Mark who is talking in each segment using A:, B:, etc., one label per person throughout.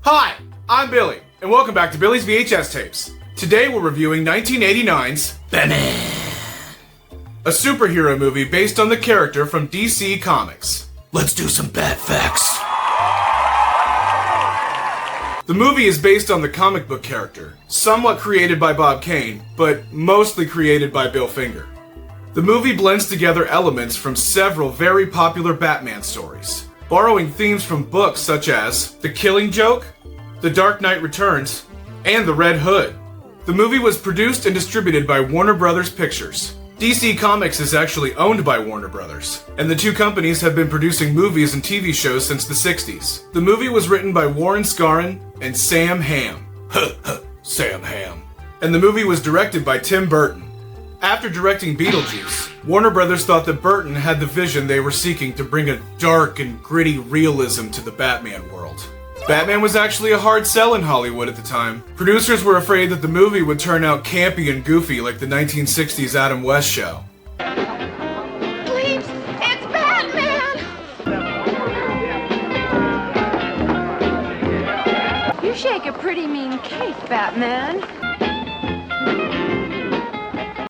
A: Hi, I'm Billy, and welcome back to Billy's VHS Tapes. Today we're reviewing 1989's Batman, a superhero movie based on the character from DC Comics.
B: Let's do some bat facts.
A: The movie is based on the comic book character, somewhat created by Bob Kane, but mostly created by Bill Finger. The movie blends together elements from several very popular Batman stories, borrowing themes from books such as The Killing Joke, The Dark Knight Returns, and The Red Hood. The movie was produced and distributed by Warner Brothers Pictures. DC Comics is actually owned by Warner Brothers, and the two companies have been producing movies and TV shows since the 60s. The movie was written by Warren Scarron and Sam Hamm. Sam Hamm. And the movie was directed by Tim Burton. After directing Beetlejuice, Warner Brothers thought that Burton had the vision they were seeking to bring a dark and gritty realism to the Batman world. Batman was actually a hard sell in Hollywood at the time. Producers were afraid that the movie would turn out campy and goofy like the 1960s Adam West show.
C: Please, it's Batman! You shake a pretty mean cake, Batman.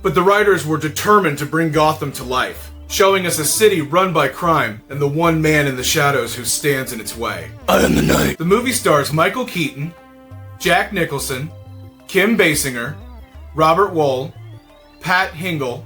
A: But the writers were determined to bring Gotham to life, showing us a city run by crime and the one man in the shadows who stands in its way.
B: I am the night.
A: The movie stars Michael Keaton, Jack Nicholson, Kim Basinger, Robert Wuhl, Pat Hingle,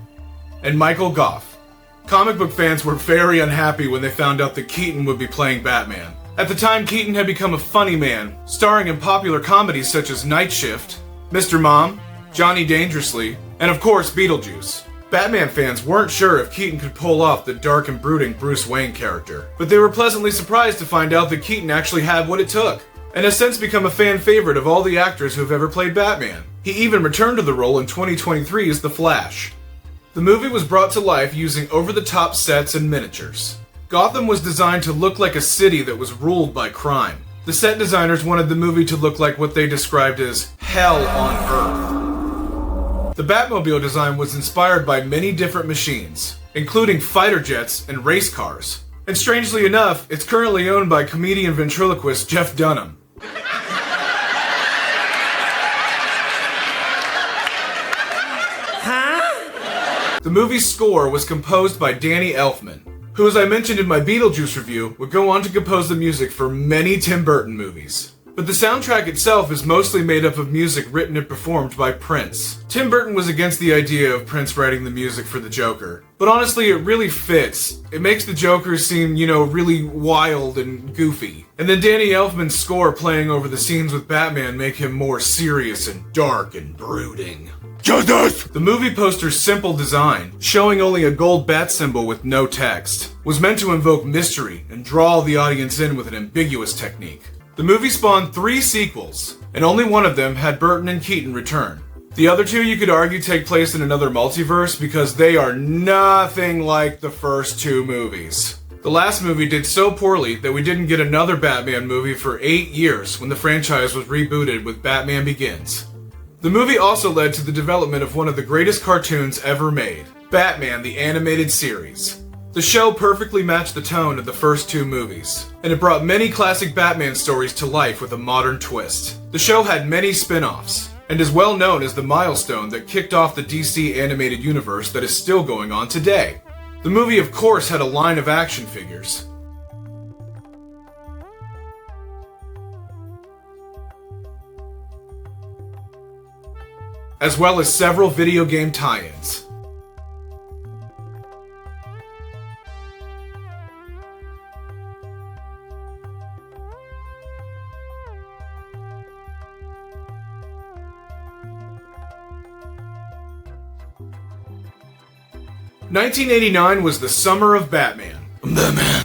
A: and Michael Goff. Comic book fans were very unhappy when they found out that Keaton would be playing Batman. At the time, Keaton had become a funny man, starring in popular comedies such as Night Shift, Mr. Mom, Johnny Dangerously, and of course Beetlejuice. Batman fans weren't sure if Keaton could pull off the dark and brooding Bruce Wayne character, but they were pleasantly surprised to find out that Keaton actually had what it took, and has since become a fan favorite of all the actors who have ever played Batman. He even returned to the role in 2023 as The Flash. The movie was brought to life using over-the-top sets and miniatures. Gotham was designed to look like a city that was ruled by crime. The set designers wanted the movie to look like what they described as hell on Earth. The Batmobile design was inspired by many different machines, including fighter jets and race cars. And strangely enough, it's currently owned by comedian ventriloquist Jeff Dunham. The movie's score was composed by Danny Elfman, who, as I mentioned in my Beetlejuice review, would go on to compose the music for many Tim Burton movies. But the soundtrack itself is mostly made up of music written and performed by Prince. Tim Burton was against the idea of Prince writing the music for the Joker, but honestly it really fits. It makes the Joker seem, really wild and goofy. And then Danny Elfman's score playing over the scenes with Batman make him more serious and dark and brooding.
B: Justice!
A: The movie poster's simple design, showing only a gold bat symbol with no text, was meant to invoke mystery and draw the audience in with an ambiguous technique. The movie spawned 3 sequels, and only one of them had Burton and Keaton return. The other 2 you could argue take place in another multiverse because they are nothing like the first 2 movies. The last movie did so poorly that we didn't get another Batman movie for 8 years when the franchise was rebooted with Batman Begins. The movie also led to the development of one of the greatest cartoons ever made, Batman the Animated Series. The show perfectly matched the tone of the first 2 movies, and it brought many classic Batman stories to life with a modern twist. The show had many spin-offs, and is well known as the milestone that kicked off the DC animated universe that is still going on today. The movie, of course, had a line of action figures, as well as several video game tie-ins. "1989 was the summer of Batman.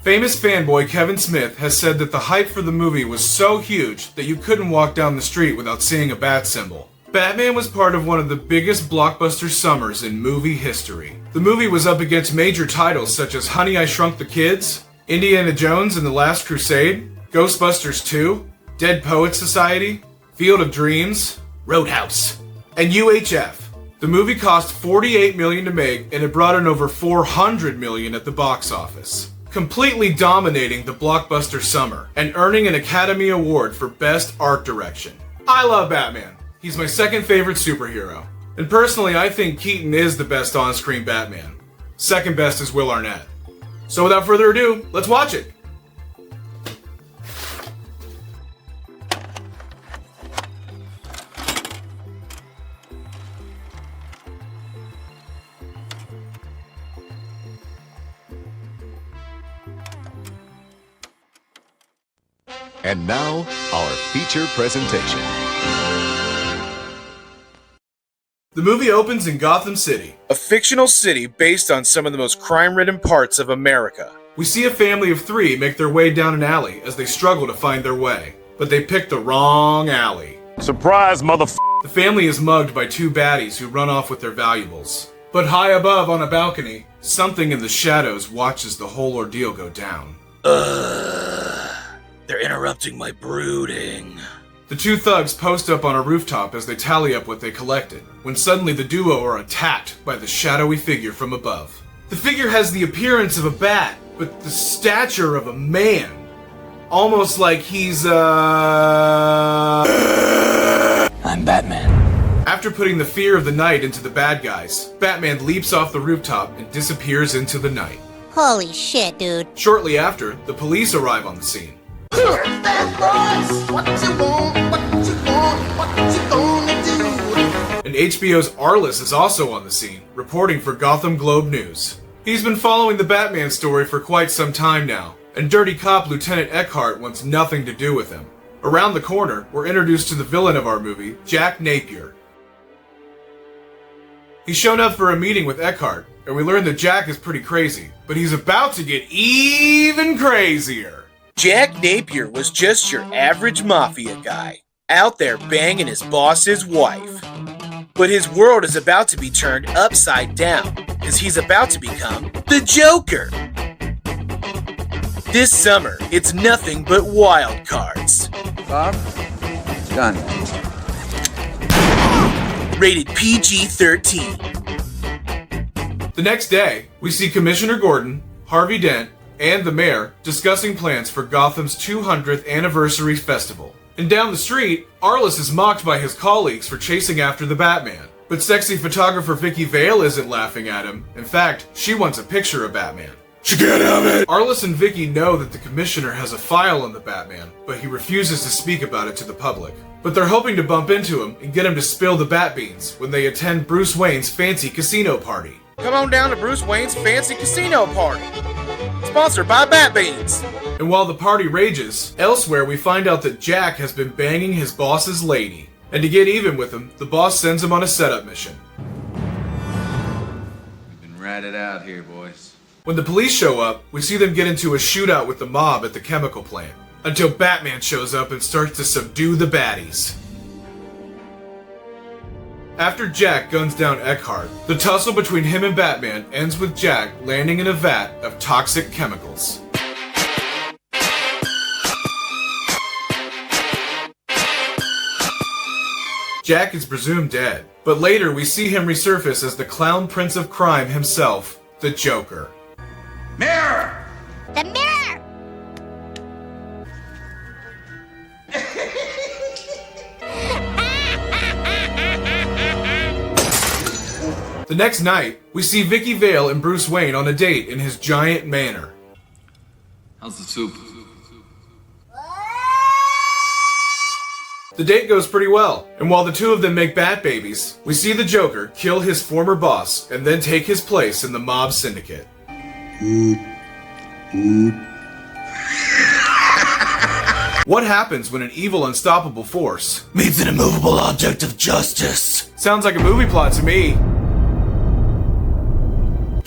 A: Famous fanboy Kevin Smith has said that the hype for the movie was so huge that you couldn't walk down the street without seeing a bat symbol. Batman was part of one of the biggest blockbuster summers in movie history. The movie was up against major titles such as Honey, I Shrunk the Kids, Indiana Jones and the Last Crusade, Ghostbusters 2, Dead Poets Society, Field of Dreams, Roadhouse, and UHF. The movie cost $48 million to make, and it brought in over $400 million at the box office, completely dominating the blockbuster summer and earning an Academy Award for Best Art Direction. I love Batman. He's my second favorite superhero. And personally, I think Keaton is the best on-screen Batman. Second best is Will Arnett. So without further ado, let's watch it.
D: And now, our feature presentation.
A: The movie opens in Gotham City, a fictional city based on some of the most crime-ridden parts of America. We see a family of three make their way down an alley as they struggle to find their way, but they picked the wrong alley.
E: Surprise, motherfucker!
A: The family is mugged by two baddies who run off with their valuables. But high above on a balcony, something in the shadows watches the whole ordeal go down.
B: They're interrupting my brooding.
A: The two thugs post up on a rooftop as they tally up what they collected, when suddenly the duo are attacked by the shadowy figure from above. The figure has the appearance of a bat, but the stature of a man. Almost like he's,
B: I'm Batman.
A: After putting the fear of the night into the bad guys, Batman leaps off the rooftop and disappears into the night.
F: Holy shit, dude.
A: Shortly after, the police arrive on the scene. And HBO's Arliss is also on the scene, reporting for Gotham Globe News. He's been following the Batman story for quite some time now, and dirty cop Lieutenant Eckhart wants nothing to do with him. Around the corner, we're introduced to the villain of our movie, Jack Napier. He's shown up for a meeting with Eckhart, and we learn that Jack is pretty crazy, but he's about to get even crazier.
G: Jack Napier was just your average mafia guy, out there banging his boss's wife. But his world is about to be turned upside down, because he's about to become the Joker. This summer, it's nothing but wild cards.
H: Bob, it's done.
G: Rated PG-13.
A: The next day, we see Commissioner Gordon, Harvey Dent, and the mayor discussing plans for Gotham's 200th anniversary festival. And down the street, Arliss is mocked by his colleagues for chasing after the Batman. But sexy photographer Vicky Vale isn't laughing at him. In fact, she wants a picture of Batman.
B: She can't have it!
A: Arliss and Vicky know that the commissioner has a file on the Batman, but he refuses to speak about it to the public. But they're hoping to bump into him and get him to spill the bat beans when they attend Bruce Wayne's fancy casino party.
G: Come on down to Bruce Wayne's fancy casino party. Sponsored by Bat Beans.
A: And while the party rages, elsewhere we find out that Jack has been banging his boss's lady. And to get even with him, the boss sends him on a setup mission.
H: We've been ratted out here, boys.
A: When the police show up, we see them get into a shootout with the mob at the chemical plant, until Batman shows up and starts to subdue the baddies. After Jack guns down Eckhart, the tussle between him and Batman ends with Jack landing in a vat of toxic chemicals. Jack is presumed dead, but later we see him resurface as the clown prince of crime himself, the Joker.
B: Mirror!
F: The mirror!
A: The next night, we see Vicky Vale and Bruce Wayne on a date in his giant manor.
H: How's the soup?
A: The date goes pretty well, and while the two of them make bat babies, we see the Joker kill his former boss and then take his place in the mob syndicate. What happens when an evil, unstoppable force
B: Meets an immovable object of justice.
A: sounds like a movie plot to me?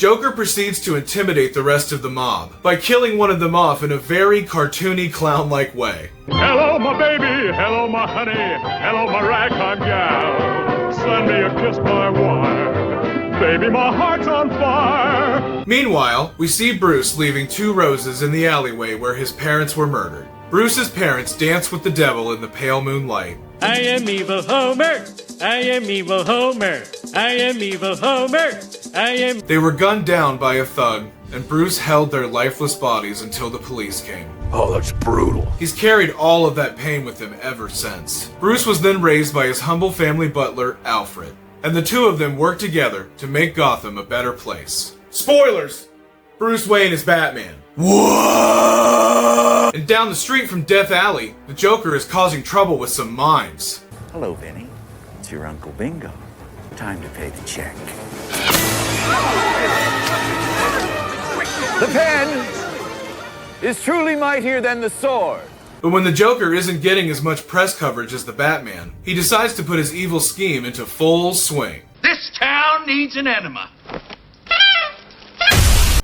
A: Joker proceeds to intimidate the rest of the mob by killing one of them off in a very cartoony clown-like way.
E: Hello, my baby. Hello, my honey. Hello, my ragtime gal. Send me a kiss by wire. Baby, my heart's on fire.
A: Meanwhile, we see Bruce leaving 2 roses in the alleyway where his parents were murdered. Bruce's parents dance with the devil in the pale moonlight.
E: I am evil Homer. I am evil Homer. I am evil Homer. I am...
A: They were gunned down by a thug, and Bruce held their lifeless bodies until the police came.
B: Oh, that's brutal.
A: He's carried all of that pain with him ever since. Bruce was then raised by his humble family butler, Alfred, and the 2 of them worked together to make Gotham a better place. Spoilers! Bruce Wayne is Batman.
B: What?
A: And down the street from Death Alley, the Joker is causing trouble with some mimes.
I: Hello, Vinny. It's your Uncle Bingo. Time to pay the check.
B: The pen is truly mightier than the sword.
A: But when the Joker isn't getting as much press coverage as the Batman, he decides to put his evil scheme into full swing.
E: This town needs an enema.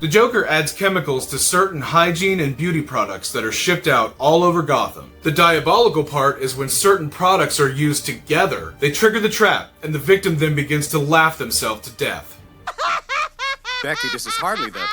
A: The Joker adds chemicals to certain hygiene and beauty products that are shipped out all over Gotham. The diabolical part is when certain products are used together, they trigger the trap, and the victim then begins to laugh themselves to death.
J: Becky, this is hardly the...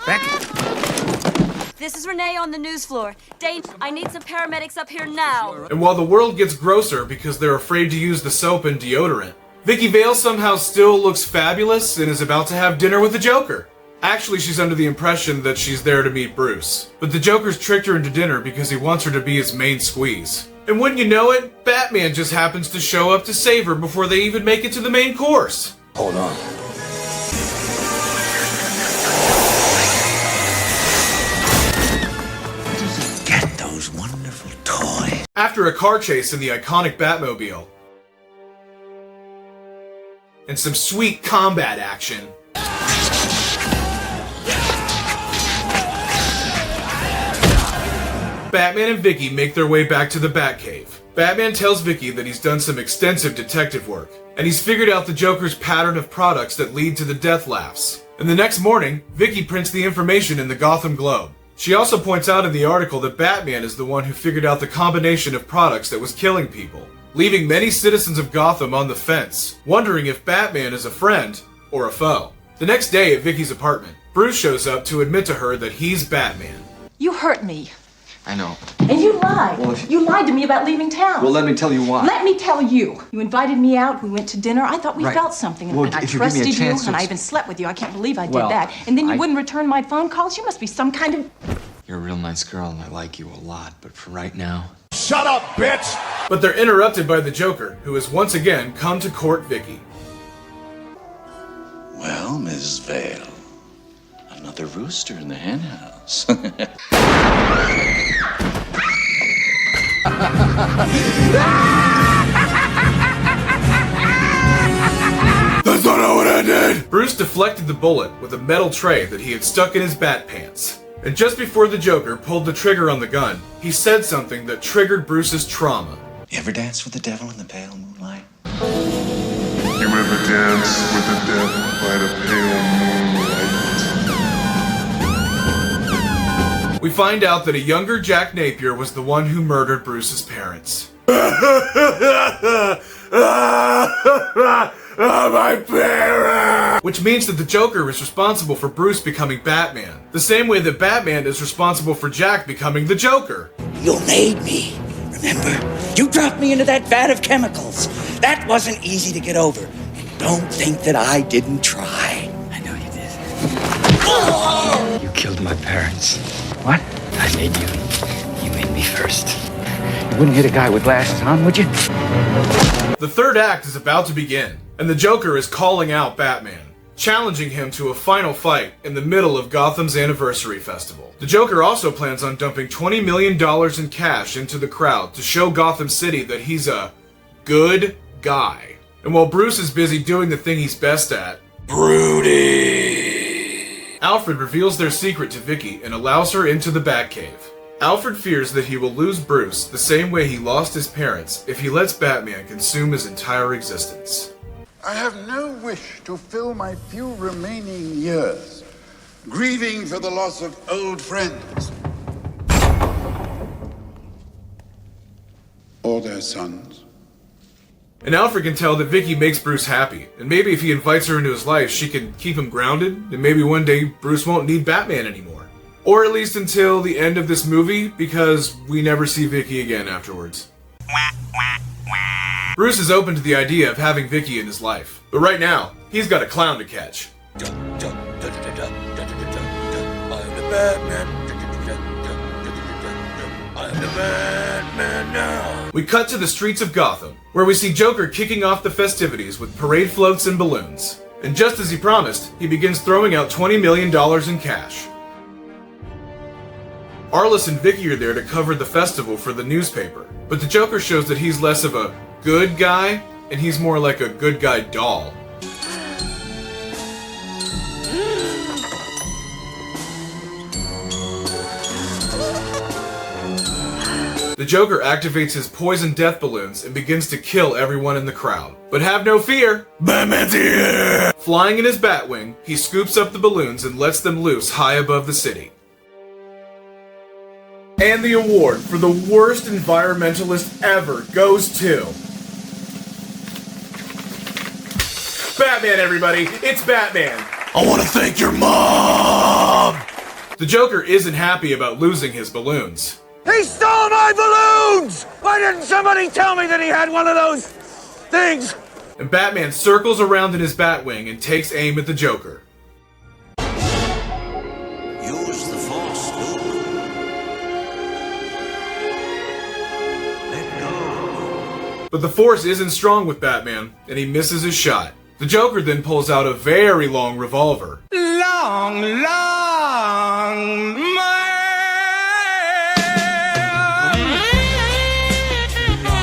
J: Becky!
K: This is Renee on the news floor. Dane, I need some paramedics up here now.
A: And while the world gets grosser because they're afraid to use the soap and deodorant, Vicky Vale somehow still looks fabulous and is about to have dinner with the Joker. Actually, she's under the impression that she's there to meet Bruce. But the Joker's tricked her into dinner because he wants her to be his main squeeze. And wouldn't you know it, Batman just happens to show up to save her before they even make it to the main course.
B: Hold on.
I: Get those wonderful toys.
A: After a car chase in the iconic Batmobile, and some sweet combat action, Batman and Vicky make their way back to the Batcave. Batman tells Vicky that he's done some extensive detective work, and he's figured out the Joker's pattern of products that lead to the death laughs. And the next morning, Vicky prints the information in the Gotham Globe. She also points out in the article that Batman is the one who figured out the combination of products that was killing people, leaving many citizens of Gotham on the fence, wondering if Batman is a friend or a foe. The next day at Vicky's apartment, Bruce shows up to admit to her that he's Batman.
L: You hurt me.
H: I know.
L: And you lied.
H: Well,
L: You lied to me about leaving town.
H: Well, let me tell you why.
L: Let me tell you. You invited me out, we went to dinner, I thought we
H: Right.
L: felt something,
H: Well,
L: and I
H: if you give me a
L: trusted you,
H: chance to
L: and I
H: ex-
L: even slept with you. I can't believe I did
H: Well,
L: that. And then you
H: I-
L: wouldn't return my phone calls? You must be some kind of...
H: You're a real nice girl, and I like you a lot, but for right now...
B: Shut up, bitch!
A: But they're interrupted by the Joker, who has once again come to court Vicky.
I: Well, Ms. Vale, another rooster in the henhouse.
B: That's not what I did!
A: Bruce deflected the bullet with a metal tray that he had stuck in his bat pants. And just before the Joker pulled the trigger on the gun, he said something that triggered Bruce's trauma.
I: You ever dance with the devil in the pale moonlight?
E: You ever dance with the devil by the pale moonlight?
A: We find out that a younger Jack Napier was the one who murdered Bruce's parents.
B: My parents!
A: Which means that the Joker is responsible for Bruce becoming Batman, the same way that Batman is responsible for Jack becoming the Joker.
I: You made me. Remember? You dropped me into that vat of chemicals. That wasn't easy to get over. And don't think that I didn't try.
J: I know you did. You killed my parents. What? I made you. You made me first. You wouldn't hit a guy with glasses on, would you?
A: The third act is about to begin, and the Joker is calling out Batman, challenging him to a final fight in the middle of Gotham's anniversary festival. The Joker also plans on dumping $20 million in cash into the crowd to show Gotham City that he's a good guy. And while Bruce is busy doing the thing he's best at,
B: Broody!
A: Alfred reveals their secret to Vicky and allows her into the Batcave. Alfred fears that he will lose Bruce the same way he lost his parents if he lets Batman consume his entire existence.
M: I have no wish to fill my few remaining years grieving for the loss of old friends or their sons.
A: And Alfred can tell that Vicky makes Bruce happy, and maybe if he invites her into his life, she can keep him grounded, and maybe one day Bruce won't need Batman anymore. Or at least until the end of this movie, because we never see Vicky again afterwards. Bruce is open to the idea of having Vicky in his life, but right now, he's got a clown to catch.
G: I'm the Batman. I'm the Batman now.
A: We cut to the streets of Gotham, where we see Joker kicking off the festivities with parade floats and balloons. And just as he promised, he begins throwing out $20 million in cash. Arliss and Vicky are there to cover the festival for the newspaper, but the Joker shows that he's less of a good guy, and he's more like a good guy doll. The Joker activates his poison death balloons and begins to kill everyone in the crowd. But have no fear, Batman's here! Flying in his Batwing, he scoops up the balloons and lets them loose high above the city. And the award for the worst environmentalist ever goes to... Batman, everybody! It's Batman! I want to thank your mom! The Joker isn't happy about losing his balloons.
B: He stole my balloons! Why didn't somebody tell me that he had one of those things?
A: And Batman circles around in his Batwing and takes aim at the Joker.
N: Use the Force, Luke. Let go.
A: But the Force isn't strong with Batman, and he misses his shot. The Joker then pulls out a very long revolver.
B: Long,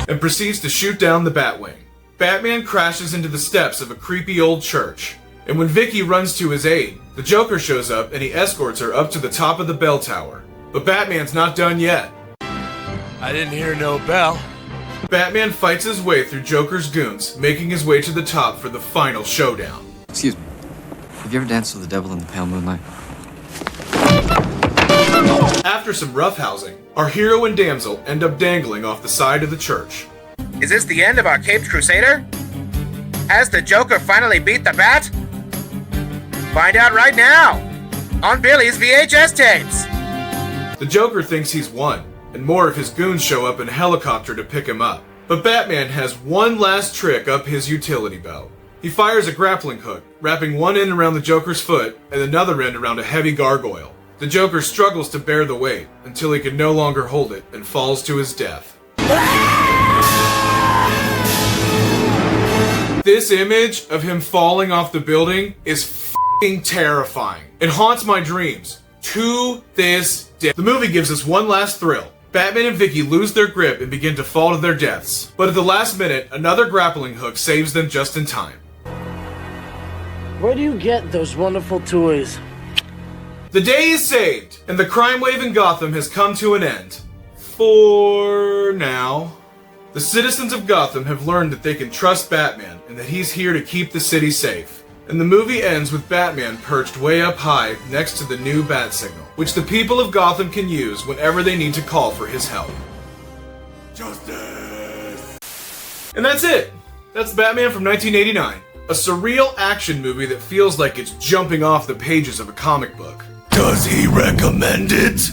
A: and proceeds to shoot down the Batwing. Batman crashes into the steps of a creepy old church. And when Vicky runs to his aid, the Joker shows up and he escorts her up to the top of the bell tower. But Batman's not done yet.
O: I didn't hear no bell.
A: Batman fights his way through Joker's goons, making his way to the top for the final showdown.
H: Excuse me. Have you ever danced with the devil in the pale moonlight?
A: After some roughhousing, our hero and damsel end up dangling off the side of the church.
G: Is this the end of our Caped Crusader? Has the Joker finally beat the Bat? Find out right now on Billy's VHS tapes.
A: The Joker thinks he's won, and more of his goons show up in a helicopter to pick him up. But Batman has one last trick up his utility belt. He fires a grappling hook, wrapping one end around the Joker's foot and another end around a heavy gargoyle. The Joker struggles to bear the weight until he can no longer hold it and falls to his death. This image of him falling off the building is f***ing terrifying. It haunts my dreams to this day. The movie gives us one last thrill. Batman and Vicky lose their grip and begin to fall to their deaths. But at the last minute, another grappling hook saves them just in time.
P: Where do you get those wonderful toys?
A: The day is saved, and the crime wave in Gotham has come to an end. For now. The citizens of Gotham have learned that they can trust Batman and that he's here to keep the city safe. And the movie ends with Batman perched way up high next to the new bat signal, which the people of Gotham can use whenever they need to call for his help. Justice! And that's it! That's Batman from 1989. A surreal action movie that feels like it's jumping off the pages of a comic book. Does he recommend it?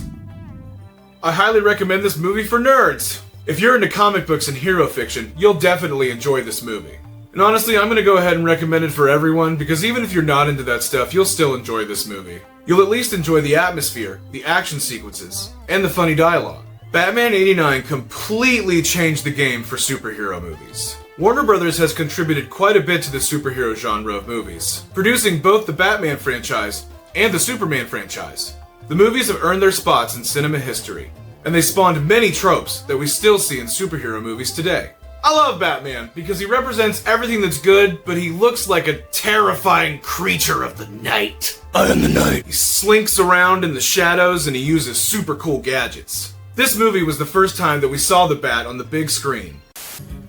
A: I highly recommend this movie for nerds. If you're into comic books and hero fiction, you'll definitely enjoy this movie. And honestly, I'm gonna go ahead and recommend it for everyone, because even if you're not into that stuff, you'll still enjoy this movie. You'll at least enjoy the atmosphere, the action sequences, and the funny dialogue. Batman '89 completely changed the game for superhero movies. Warner Brothers has contributed quite a bit to the superhero genre of movies, producing both the Batman franchise and the Superman franchise. The movies have earned their spots in cinema history, and they spawned many tropes that we still see in superhero movies today. I love Batman because he represents everything that's good, but he looks like a terrifying creature of the night. I am the night. He slinks around in the shadows and he uses super cool gadgets. This movie was the first time that we saw the Bat on the big screen.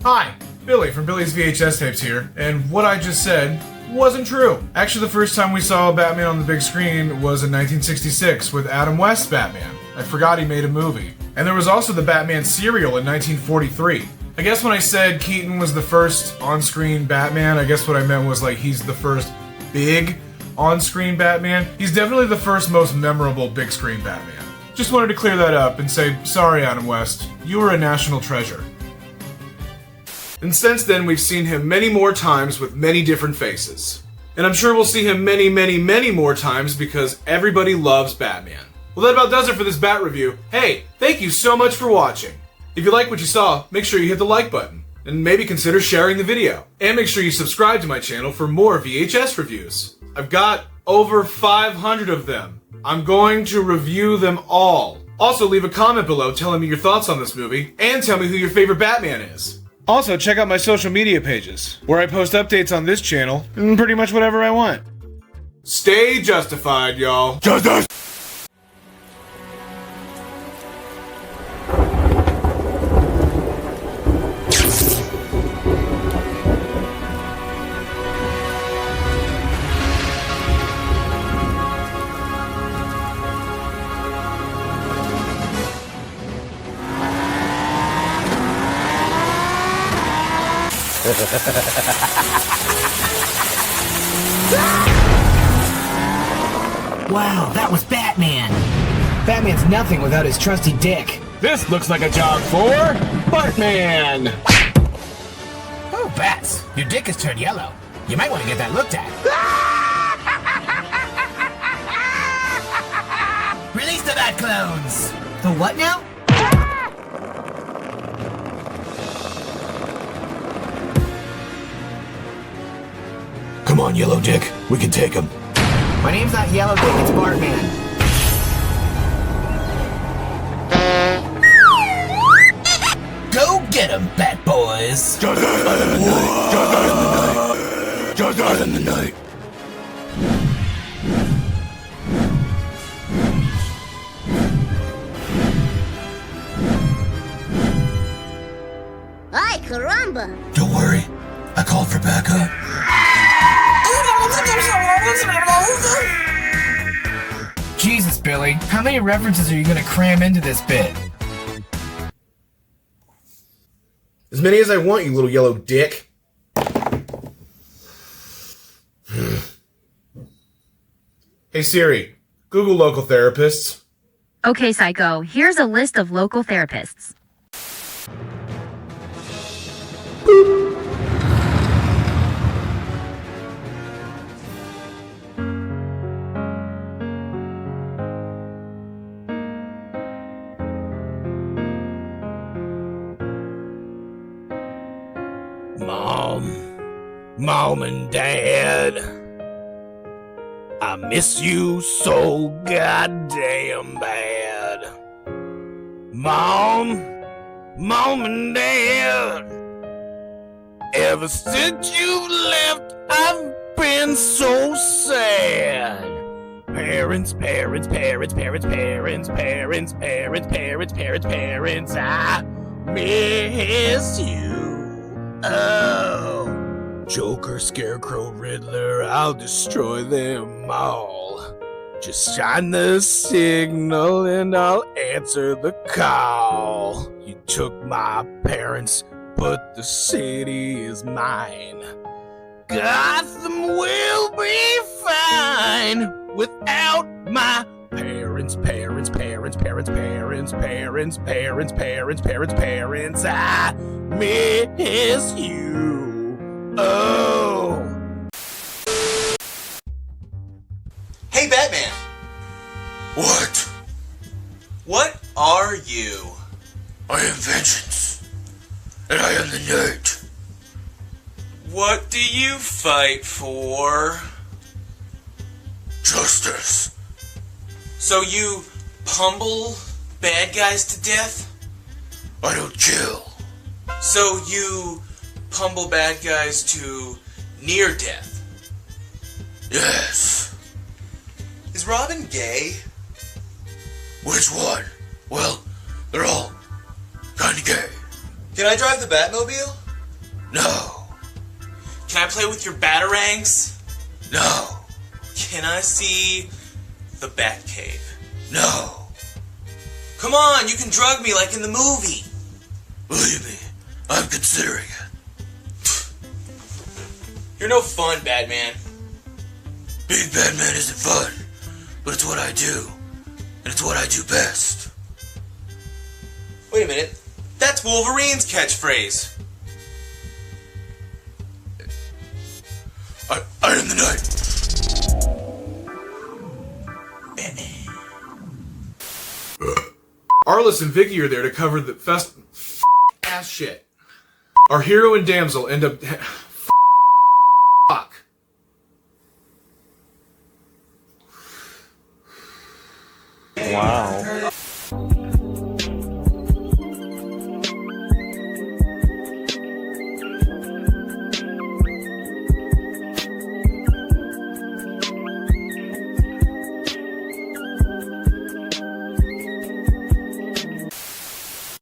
A: Hi, Billy from Billy's VHS tapes here, and what I just said wasn't true. Actually, the first time we saw Batman on the big screen was in 1966 with Adam West's Batman. I forgot he made a movie. And there was also the Batman serial in 1943. I guess when I said Keaton was the first on-screen Batman, I guess what I meant was like he's the first big on-screen Batman. He's definitely the first most memorable big-screen Batman. Just wanted to clear that up and say, sorry Adam West, you were a national treasure. And since then, we've seen him many more times with many different faces. And I'm sure we'll see him many, many, many more times because everybody loves Batman. Well, that about does it for this Bat review. Hey, thank you so much for watching. If you like what you saw, make sure you hit the like button. And maybe consider sharing the video. And make sure you subscribe to my channel for more VHS reviews. I've got over 500 of them. I'm going to review them all. Also, leave a comment below telling me your thoughts on this movie, and tell me who your favorite Batman is. Also, check out my social media pages, where I post updates on this channel, and pretty much whatever I want. Stay justified, y'all. Justice!
Q: Wow, that was Batman! Batman's nothing without his trusty dick.
R: This looks like a job for Batman!
Q: Oh, Bats, your dick has turned yellow. You might want to get that looked at. Release the Bat clones! The what now?
R: Come on, Yellow Dick. We can take him.
Q: My name's not Yellow Dick, it's Bartman. Go get him, Bat Boys!
R: Justice in the night.
F: Ay, caramba!
R: Don't worry. I called for backup.
Q: Jesus, Billy, how many references are you gonna cram into this bit?
A: As many as I want, you little yellow dick. Hey Siri, Google local therapists.
S: Okay, Psycho, here's a list of local therapists.
R: Mom and Dad, I miss you so goddamn bad. Mom and Dad, ever since you left, I've been so sad. Parents, I miss you. Oh. Joker, Scarecrow, Riddler, I'll destroy them all. Just shine the signal and I'll answer the call. You took my parents, but the city is mine. Gotham will be fine without my parents. I miss you. Oh.
T: Hey, Batman.
M: What?
T: What are you?
M: I am vengeance, and I am the night.
T: What do you fight for?
M: Justice.
T: So you pummel bad guys to death?
M: I don't kill.
T: So you pummel bad guys to near death?
M: Yes.
T: Is Robin gay?
M: Which one? Well, they're all kinda gay.
T: Can I drive the Batmobile? No. Can I play with your batarangs? No. Can I see the Batcave? No. Come on, you can drug me like in the movie. Believe me, I'm considering it. You're no fun, Batman. Being Batman isn't fun, but it's what I do, and it's what I do best. Wait a minute, that's Wolverine's catchphrase. I am the Knight.
A: Arliss and Vicky are there to cover the ass shit. Our hero and damsel end up